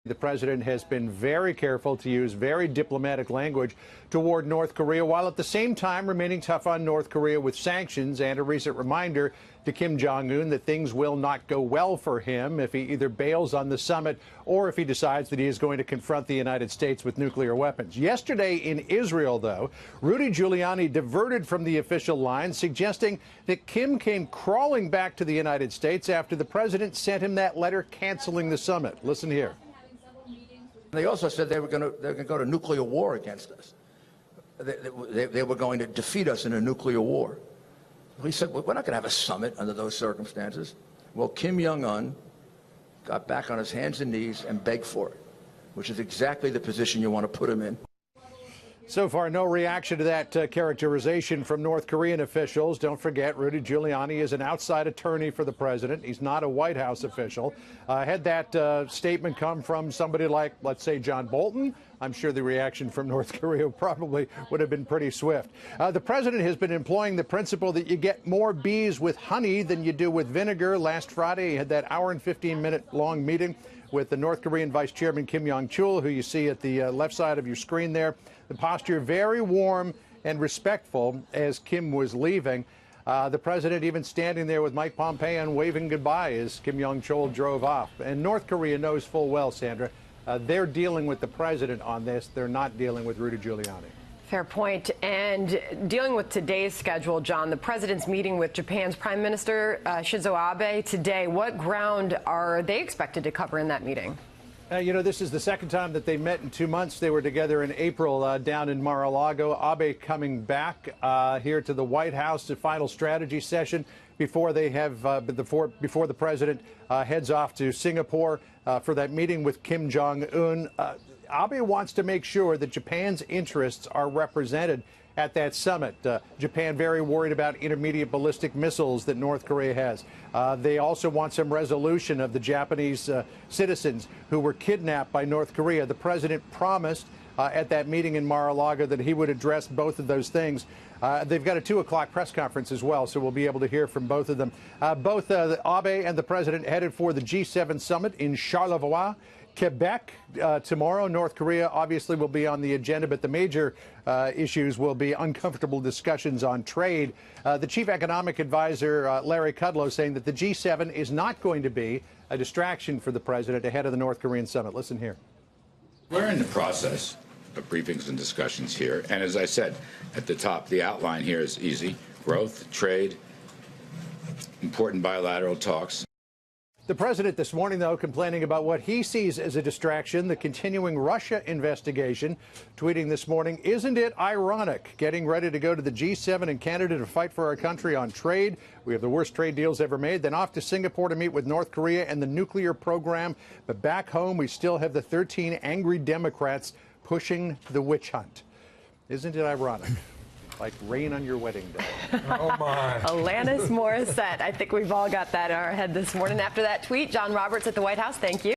The president has been very careful to use very diplomatic language toward North Korea, while at the same time remaining tough on North Korea with sanctions and a recent reminder to Kim Jong-un that things will not go well for him if he either bails on the summit or if he decides that he is going to confront the United States with nuclear weapons. Yesterday in Israel, though, Rudy Giuliani diverted from the official line, suggesting that Kim came crawling back to the United States after the president sent him that letter canceling the summit. Listen here. They also said they were going to go to nuclear war against us. They were going to defeat us in a nuclear war. He said, well, we're not going to have a summit under those circumstances. Well, Kim Jong-un got back on his hands and knees and begged for it, which is exactly the position you want to put him in. So far, no reaction to that characterization from North Korean officials. Don't forget, Rudy Giuliani is an outside attorney for the president. He's not a White House official. Had that statement come from somebody like, let's say, John Bolton, I'm sure the reaction from North Korea probably would have been pretty swift. The president has been employing the principle that you get more bees with honey than you do with vinegar. Last Friday, he had that hour and 15-minute long meeting with the North Korean Vice Chairman Kim Jong-chul, who you see at the left side of your screen there. The posture very warm and respectful as Kim was leaving. The president even standing there with Mike Pompeo and waving goodbye as Kim Jong-chul drove off. And North Korea knows full well, Sandra, they're dealing with the president on this. They're not dealing with Rudy Giuliani. Fair point. And dealing with today's schedule, John, the president's meeting with Japan's Prime Minister Shinzo Abe today. What ground are they expected to cover in that meeting? You know, this is the second time that they met in 2 months. They were together in April down in Mar-a-Lago. Abe coming back here to the White House, the final strategy session before they have before the president heads off to Singapore for that meeting with Kim Jong-un. Abe wants to make sure that Japan's interests are represented at that summit. Japan very worried about intermediate ballistic missiles that North Korea has. They also want some resolution of the Japanese citizens who were kidnapped by North Korea. The president promised at that meeting in Mar-a-Lago that he would address both of those things. They've got a 2 o'clock press conference as well, so we'll be able to hear from both of them. Both Abe and the president headed for the G7 summit in Charlevoix, Quebec tomorrow. North Korea obviously will be on the agenda, but the major issues will be uncomfortable discussions on trade. The chief economic advisor, Larry Kudlow, saying that the G7 is not going to be a distraction for the president ahead of the North Korean summit. Listen here. We're in the process of briefings and discussions here. And as I said at the top, the outline here is easy. Growth, trade, important bilateral talks. The president this morning, though, complaining about what he sees as a distraction, the continuing Russia investigation, tweeting this morning, "Isn't it ironic? Getting ready to go to the G7 in Canada to fight for our country on trade. We have the worst trade deals ever made. Then off to Singapore to meet with North Korea and the nuclear program. But back home, we still have the 13 angry Democrats pushing the witch hunt." Isn't it ironic? Like rain on your wedding day. Oh, my. Alanis Morissette. I think we've all got that in our head this morning. After that tweet, John Roberts at the White House, thank you.